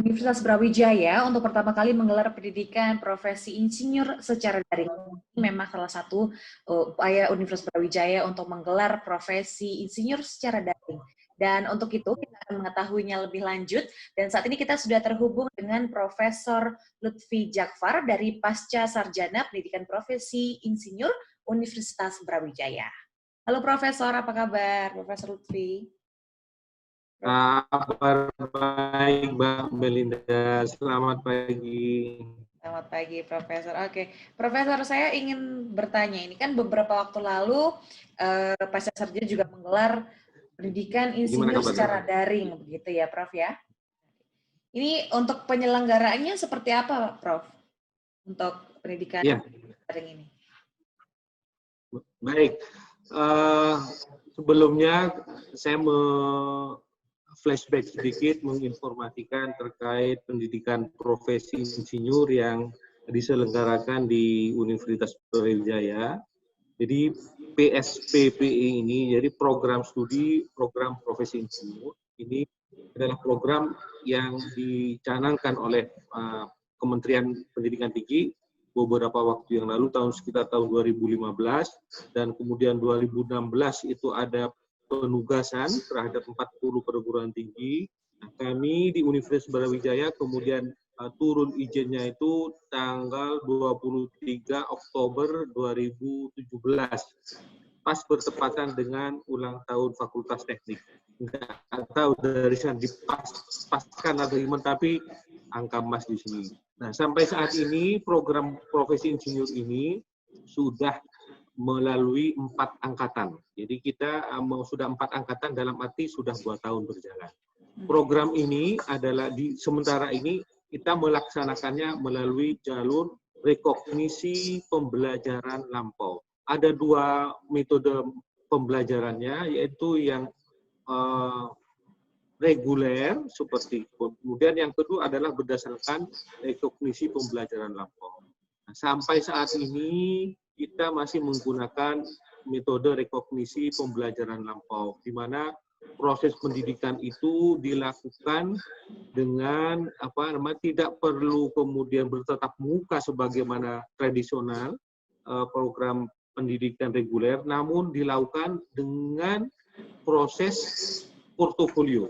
Universitas Brawijaya untuk pertama kali menggelar pendidikan profesi insinyur secara daring. Ini memang salah satu upaya Universitas Brawijaya untuk menggelar profesi insinyur secara daring. Dan untuk itu kita akan mengetahuinya lebih lanjut. Dan saat ini kita sudah terhubung dengan Profesor Lutfi Jakfar dari Pasca Sarjana Pendidikan Profesi Insinyur Universitas Brawijaya. Halo Profesor, apa kabar Profesor Lutfi? Kabar baik, Mbak Belinda. Selamat pagi. Selamat pagi, Profesor. Oke, Profesor, saya ingin bertanya. Ini kan beberapa waktu lalu Pasca Sarjana juga menggelar pendidikan insinyur secara daring, begitu ya, Prof ya? Ini untuk penyelenggaraannya seperti apa, Prof? Untuk pendidikan daring ini? Baik. Sebelumnya saya flashback sedikit menginformasikan terkait pendidikan profesi insinyur yang diselenggarakan di Universitas Brawijaya. Jadi PSPPI ini, jadi program studi program profesi insinyur, ini adalah program yang dicanangkan oleh Kementerian Pendidikan Tinggi beberapa waktu yang lalu, sekitar tahun 2015, dan kemudian 2016 itu ada penugasan terhadap 40 perguruan tinggi. Nah, kami di Universitas Brawijaya kemudian turun izinnya itu tanggal 23 Oktober 2017. Pas bertepatan dengan ulang tahun Fakultas Teknik. Nggak tahu dari sana dipaskan atau gimana, tapi angka emas di sini. Nah, sampai saat ini program profesi insinyur ini sudah melalui 4 angkatan. Jadi kita sudah 4 angkatan dalam arti sudah 2 tahun berjalan. Program ini adalah sementara ini kita melaksanakannya melalui jalur rekognisi pembelajaran lampau. Ada 2 metode pembelajarannya, yaitu yang reguler seperti, kemudian yang kedua adalah berdasarkan rekognisi pembelajaran lampau. Nah, sampai saat ini kita masih menggunakan metode rekognisi pembelajaran lampau, di mana proses pendidikan itu dilakukan dengan tidak perlu kemudian bertatap muka sebagaimana tradisional program pendidikan reguler, namun dilakukan dengan proses portofolio.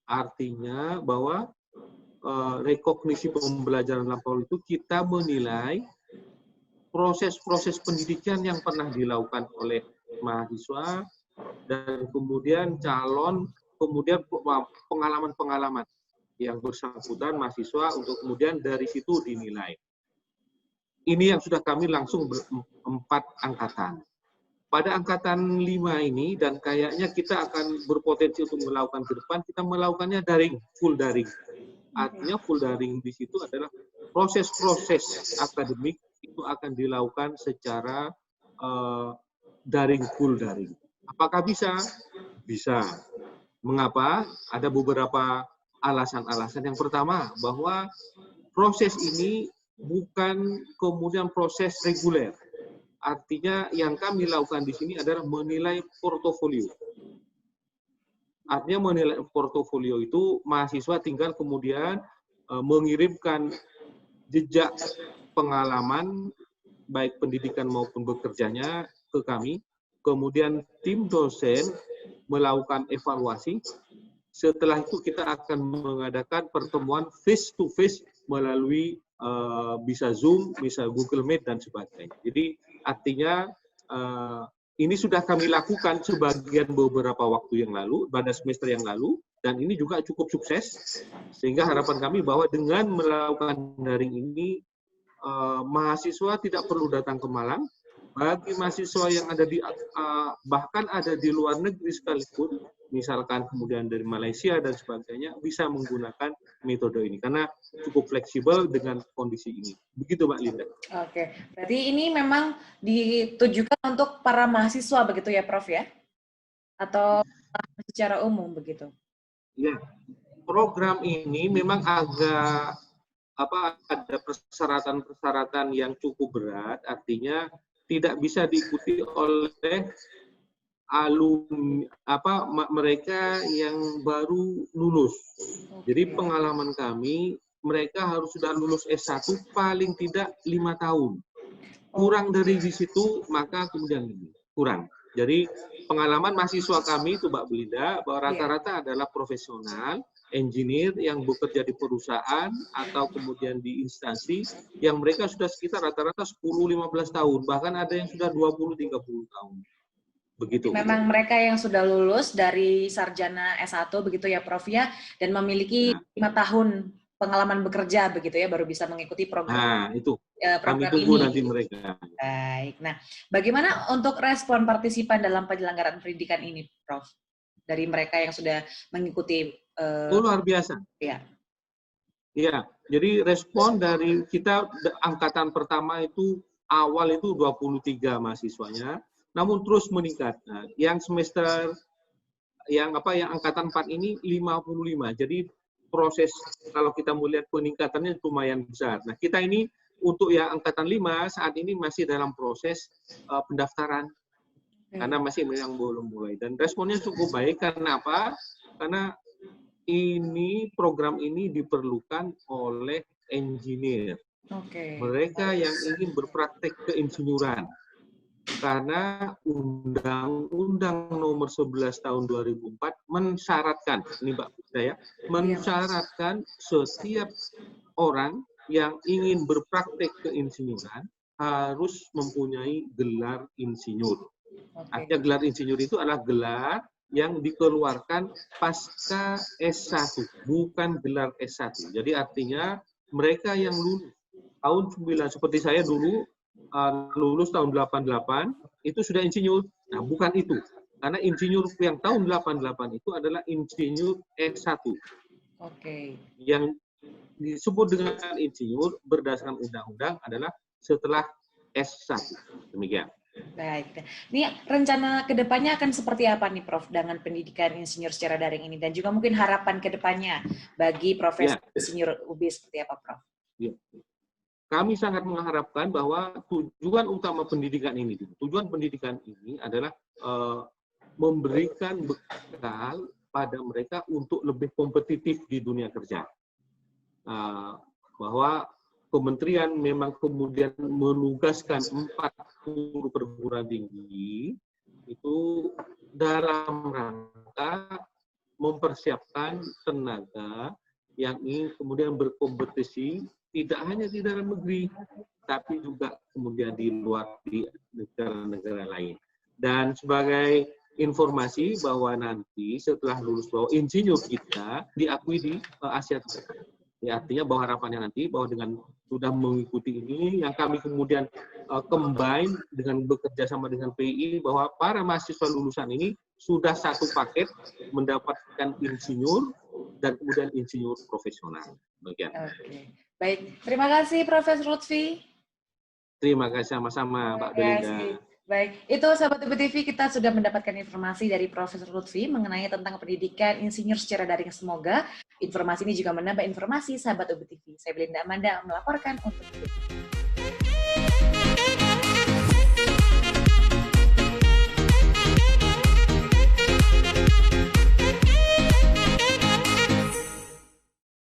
Artinya bahwa rekognisi pembelajaran lampau itu kita menilai proses-proses pendidikan yang pernah dilakukan oleh mahasiswa dan kemudian kemudian pengalaman-pengalaman yang bersangkutan mahasiswa untuk kemudian dari situ dinilai. Ini yang sudah kami langsung 4 angkatan. Pada angkatan 5 ini, dan kayaknya kita akan berpotensi untuk melakukan ke depan, kita melakukannya daring, full daring. Artinya full daring di situ adalah proses-proses akademik itu akan dilakukan secara daring, full daring. Apakah bisa? Bisa. Mengapa? Ada beberapa alasan-alasan. Yang pertama, bahwa proses ini bukan kemudian proses reguler. Artinya yang kami lakukan di sini adalah menilai portofolio. Artinya menilai portofolio itu mahasiswa tinggal kemudian mengirimkan jejak pengalaman baik pendidikan maupun bekerjanya ke kami. Kemudian tim dosen melakukan evaluasi. Setelah itu kita akan mengadakan pertemuan face to face melalui bisa Zoom, bisa Google Meet dan sebagainya. Jadi artinya ini sudah kami lakukan sebagian beberapa waktu yang lalu, pada semester yang lalu, dan ini juga cukup sukses, sehingga harapan kami bahwa dengan melakukan daring ini, mahasiswa tidak perlu datang ke Malang. Bagi mahasiswa yang ada bahkan ada di luar negeri sekalipun, misalkan kemudian dari Malaysia dan sebagainya, bisa menggunakan metode ini karena cukup fleksibel dengan kondisi ini. Begitu, Mbak Linda. Oke, berarti ini memang ditujukan untuk para mahasiswa begitu ya, Prof ya? Atau secara umum begitu? Ya, program ini memang agak ada persyaratan-persyaratan yang cukup berat, artinya tidak bisa diikuti oleh mereka yang baru lulus. Jadi pengalaman kami, mereka harus sudah lulus S1 paling tidak 5 tahun. Kurang dari di situ, maka kemudian kurang. Jadi pengalaman mahasiswa kami itu Mbak Belinda, bahwa rata-rata adalah profesional, engineer yang bekerja di perusahaan atau kemudian di instansi yang mereka sudah sekitar rata-rata 10-15 tahun, bahkan ada yang sudah 20-30 tahun. Begitu. Memang mereka yang sudah lulus dari sarjana S1 begitu ya Prof ya, dan memiliki 5 tahun pengalaman bekerja begitu ya, baru bisa mengikuti program. Nah, itu. Program kami tunggu ini. Nanti mereka. Baik. Nah, bagaimana untuk respon partisipan dalam penyelenggaraan pendidikan ini, Prof? Dari mereka yang sudah mengikuti. Luar biasa. Ya. Iya. Jadi respon dari kita angkatan pertama itu awal itu 23 mahasiswanya, namun terus meningkat. Nah, yang semester yang angkatan 4 ini 55. Jadi proses kalau kita melihat peningkatannya lumayan besar. Nah, kita ini untuk yang angkatan 5 saat ini masih dalam proses pendaftaran. Karena masih yang belum mulai, dan responnya cukup baik. Karena apa? Karena program ini diperlukan oleh engineer. Mereka yang ingin berpraktek keinsinyuran. Karena Undang-Undang Nomor 11 Tahun 2004 mensyaratkan, ini Mbak saya, mensyaratkan setiap orang yang ingin berpraktek keinsinyuran harus mempunyai gelar insinyur. Artinya gelar insinyur itu adalah gelar yang dikeluarkan pasca S1, bukan gelar S1. Jadi artinya mereka yang lulus tahun 9, seperti saya dulu, lulus tahun 88, itu sudah insinyur. Nah, bukan itu. Karena insinyur yang tahun 88 itu adalah insinyur S1. Yang disebut dengan insinyur berdasarkan undang-undang adalah setelah S1. Demikian. Baik. Ini rencana kedepannya akan seperti apa nih Prof dengan pendidikan insinyur secara daring ini, dan juga mungkin harapan kedepannya bagi profesi insinyur UB seperti apa Prof? Ya. Kami sangat mengharapkan bahwa tujuan utama pendidikan ini adalah memberikan bekal pada mereka untuk lebih kompetitif di dunia kerja. Bahwa Kementerian memang kemudian menugaskan 40 perguruan tinggi itu dalam rangka mempersiapkan tenaga yang ingin kemudian berkompetisi tidak hanya di dalam negeri, tapi juga kemudian di luar, di negara-negara lain. Dan sebagai informasi bahwa nanti setelah lulus bahwa insinyur kita diakui di Asia Tenggara. Ya, artinya bahwa harapannya nanti bahwa dengan sudah mengikuti ini, yang kami kemudian combine dengan bekerja sama dengan PI, bahwa para mahasiswa lulusan ini sudah satu paket mendapatkan insinyur dan kemudian insinyur profesional. Bagian. Baik, terima kasih Profesor Lutfi. Terima kasih sama-sama Mbak Belinda. Baik, itu sahabat UB TV, kita sudah mendapatkan informasi dari Profesor Lutfi mengenai tentang pendidikan insinyur secara daring. Semoga informasi ini juga menambah informasi sahabat UB TV. Saya Belinda Amanda melaporkan untuk UB TV.